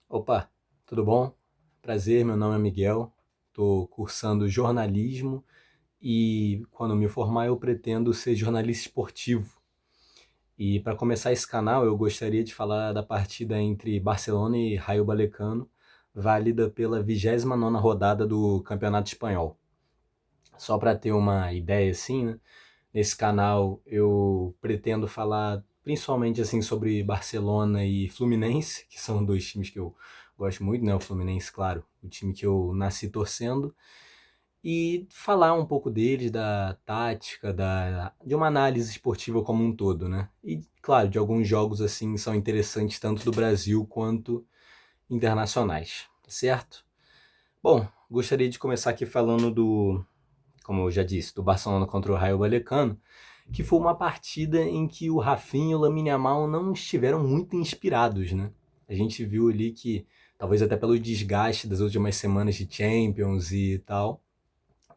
Opa, tudo bom? Prazer, meu nome é Miguel, estou cursando jornalismo e quando me formar eu pretendo ser jornalista esportivo. E para começar esse canal eu gostaria de falar da partida entre Barcelona e Raio Vallecano, válida pela 29ª rodada do Campeonato Espanhol. Só para ter uma ideia assim, né? Nesse canal eu pretendo falar principalmente assim sobre Barcelona e Fluminense, que são dois times que eu gosto muito, né? O Fluminense, claro, o time que eu nasci torcendo, e falar um pouco deles, da tática, de uma análise esportiva como um todo, né? E, claro, de alguns jogos assim são interessantes tanto do Brasil quanto internacionais, tá certo? Bom, gostaria de começar aqui falando como eu já disse, do Barcelona contra o Rayo Vallecano, que foi uma partida em que o Rafinha e o Lamine Yamal não estiveram muito inspirados, né? A gente viu ali que, talvez até pelo desgaste das últimas semanas de Champions e tal,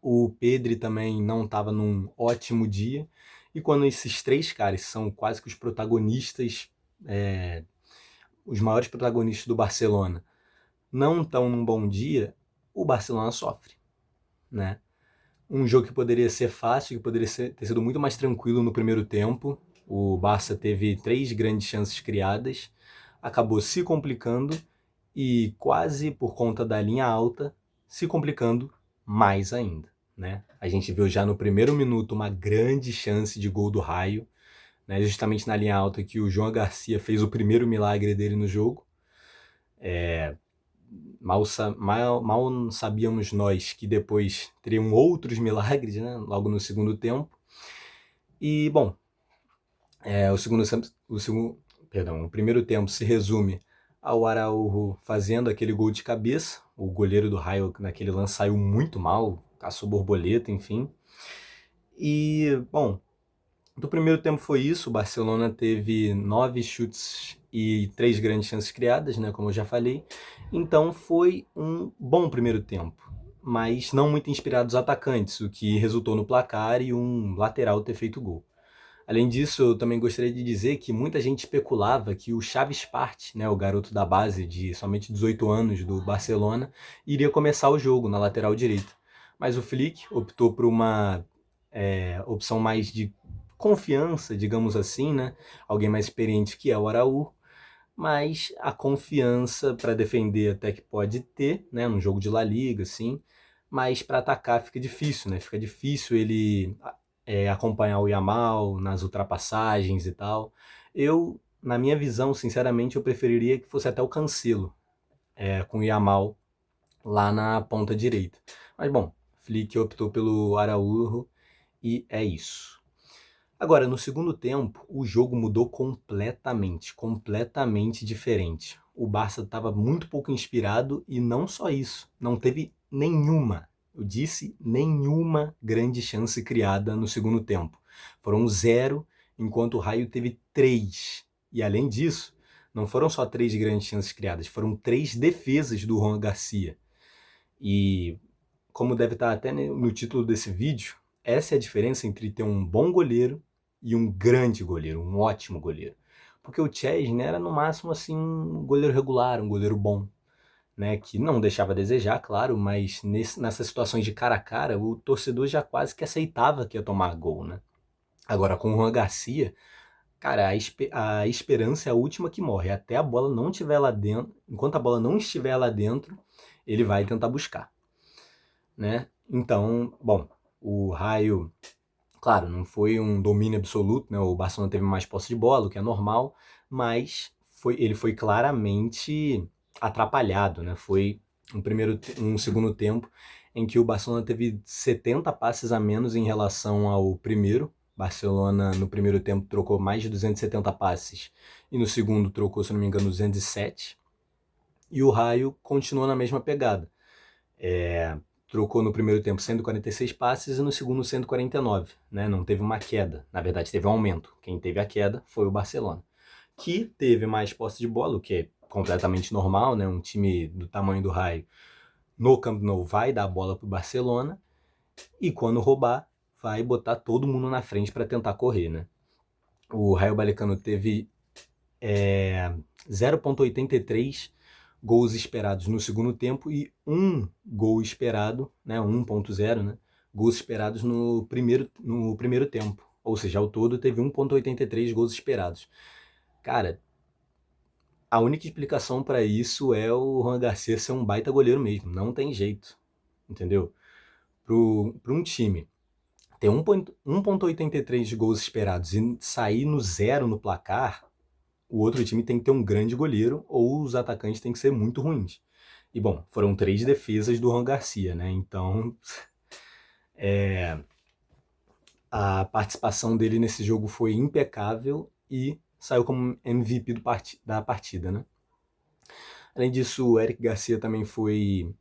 o Pedri também não estava num ótimo dia, e quando esses três caras são quase que os protagonistas, os maiores protagonistas do Barcelona, não estão num bom dia, o Barcelona sofre, né? Um jogo que poderia ser fácil, que poderia ter sido muito mais tranquilo no primeiro tempo. O Barça teve três grandes chances criadas, acabou se complicando e quase por conta da linha alta, se complicando mais ainda, né? A gente viu já no primeiro minuto uma grande chance de gol do Raio, né? Justamente na linha alta que o João Garcia fez o primeiro milagre dele no jogo. Mal sabíamos nós que depois teriam outros milagres, né? Logo no segundo tempo. E, bom, o primeiro tempo se resume ao Araújo fazendo aquele gol de cabeça. O goleiro do Raio naquele lance saiu muito mal, caçou borboleta, enfim. E, bom, do primeiro tempo foi isso. O Barcelona teve 9 chutes e 3 grandes chances criadas, né, como eu já falei. Então foi um bom primeiro tempo, mas não muito inspirado dos atacantes, o que resultou no placar e um lateral ter feito gol. Além disso, eu também gostaria de dizer que muita gente especulava que o Chaves Partey, né, o garoto da base de somente 18 anos do Barcelona, iria começar o jogo na lateral direita. Mas o Flick optou por uma opção mais de confiança, digamos assim, né? Alguém mais experiente que é o Araújo, mas a confiança para defender até que pode ter, né, num jogo de La Liga, assim, mas para atacar fica difícil, né? Fica difícil ele acompanhar o Yamal nas ultrapassagens e tal. Eu, na minha visão, sinceramente, eu preferiria que fosse até o Cancelo, com o Yamal lá na ponta direita. Mas bom, Flick optou pelo Araújo e é isso. Agora, no segundo tempo, o jogo mudou completamente, completamente diferente. O Barça estava muito pouco inspirado e não só isso, não teve nenhuma, eu disse nenhuma grande chance criada no segundo tempo. Foram zero, enquanto o Raio teve três. E além disso, não foram só três grandes chances criadas, foram três defesas do Juan Garcia. E como deve estar até no título desse vídeo, essa é a diferença entre ter um bom goleiro e um grande goleiro, um ótimo goleiro. Porque o Chesney era no máximo assim um goleiro regular, um goleiro bom, né, que não deixava a desejar, claro, mas nessas situações de cara a cara, o torcedor já quase que aceitava que ia tomar gol, né? Agora com o Juan Garcia, cara, a esperança é a última que morre. Até a bola não estiver lá dentro, enquanto a bola não estiver lá dentro, ele vai tentar buscar, né? Então, bom, o Raio, claro, não foi um domínio absoluto, né? O Barcelona teve mais posse de bola, o que é normal, mas ele foi claramente atrapalhado, né? Foi um segundo tempo em que o Barcelona teve 70 passes a menos em relação ao primeiro. Barcelona no primeiro tempo trocou mais de 270 passes e no segundo trocou, se não me engano, 207. E o Raio continuou na mesma pegada. Trocou no primeiro tempo 146 passes e no segundo 149, né? Não teve uma queda, na verdade teve um aumento. Quem teve a queda foi o Barcelona, que teve mais posse de bola, o que é completamente normal, né? Um time do tamanho do Raio no Camp Nou vai dar a bola pro Barcelona e quando roubar vai botar todo mundo na frente para tentar correr, né? O Raio Vallecano teve 0,83 gols esperados no segundo tempo e 1 gol esperado, né, 1.0, né, gols esperados no primeiro tempo. Ou seja, ao todo teve 1.83 gols esperados. Cara, a única explicação para isso é o Juan Garcia ser um baita goleiro mesmo. Não tem jeito, entendeu? Para um time ter 1.83 de gols esperados e sair no 0 no placar, o outro time tem que ter um grande goleiro ou os atacantes têm que ser muito ruins. E bom, foram 3 defesas do Juan Garcia, né? Então, a participação dele nesse jogo foi impecável e saiu como MVP da partida, né? Além disso, o Eric Garcia também foi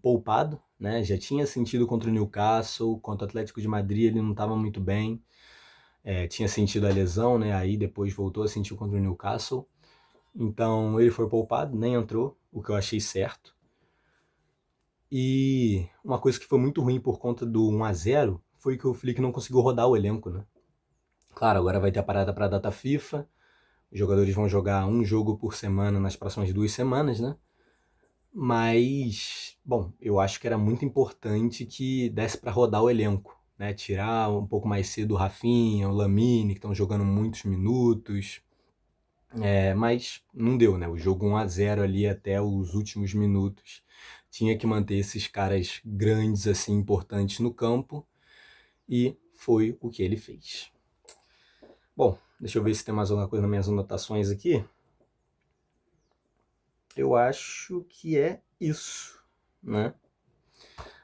poupado, né? Já tinha sentido contra o Newcastle, contra o Atlético de Madrid ele não estava muito bem, tinha sentido a lesão, né? Aí depois voltou a sentir contra o Newcastle. Então ele foi poupado, nem entrou, o que eu achei certo. E uma coisa que foi muito ruim por conta do 1-0 foi que o Flick não conseguiu rodar o elenco, né? Claro, agora vai ter a parada para a data FIFA, os jogadores vão jogar um jogo por semana nas próximas 2 semanas, né? Mas, bom, eu acho que era muito importante que desse para rodar o elenco, né? Tirar um pouco mais cedo o Rafinha, o Lamine, que estão jogando muitos minutos. Mas não deu, né? O jogo 1-0 ali até os últimos minutos. Tinha que manter esses caras grandes, assim, importantes no campo. E foi o que ele fez. Bom, deixa eu ver se tem mais alguma coisa nas minhas anotações aqui. Eu acho que é isso, né?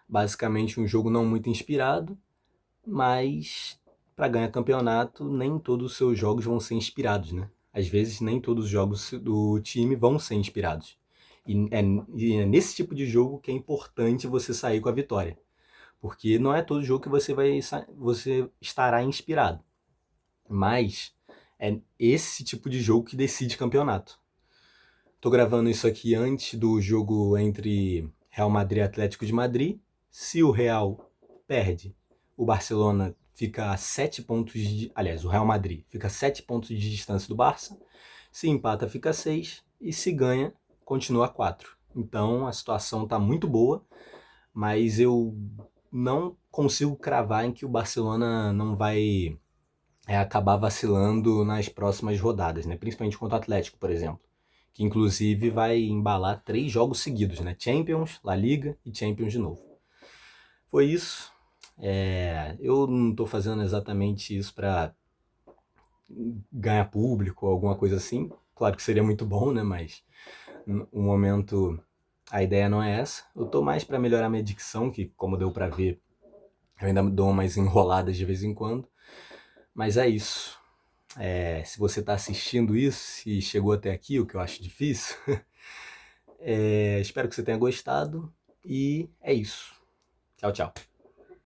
Basicamente um jogo não muito inspirado, mas para ganhar campeonato nem todos os seus jogos vão ser inspirados, né? Às vezes nem todos os jogos do time vão ser inspirados. E é nesse tipo de jogo que é importante você sair com a vitória. Porque não é todo jogo que você estará inspirado. Mas é esse tipo de jogo que decide campeonato. Tô gravando isso aqui antes do jogo entre Real Madrid e Atlético de Madrid. Se o Real perde, o Barcelona fica a 7 pontos aliás, o Real Madrid fica a 7 pontos de distância do Barça. Se empata, fica a 6. E se ganha, continua a 4. Então a situação está muito boa, mas eu não consigo cravar em que o Barcelona não vai acabar vacilando nas próximas rodadas, né? Principalmente contra o Atlético, por exemplo, que inclusive vai embalar 3 jogos seguidos, né? Champions, La Liga e Champions de novo. Foi isso. Eu não estou fazendo exatamente isso para ganhar público ou alguma coisa assim. Claro que seria muito bom, né? Mas no momento a ideia não é essa. Eu estou mais para melhorar minha dicção, que como deu para ver, eu ainda dou umas enroladas de vez em quando. Mas é isso. Se você está assistindo isso e chegou até aqui, o que eu acho difícil, espero que você tenha gostado. E é isso. Tchau, tchau.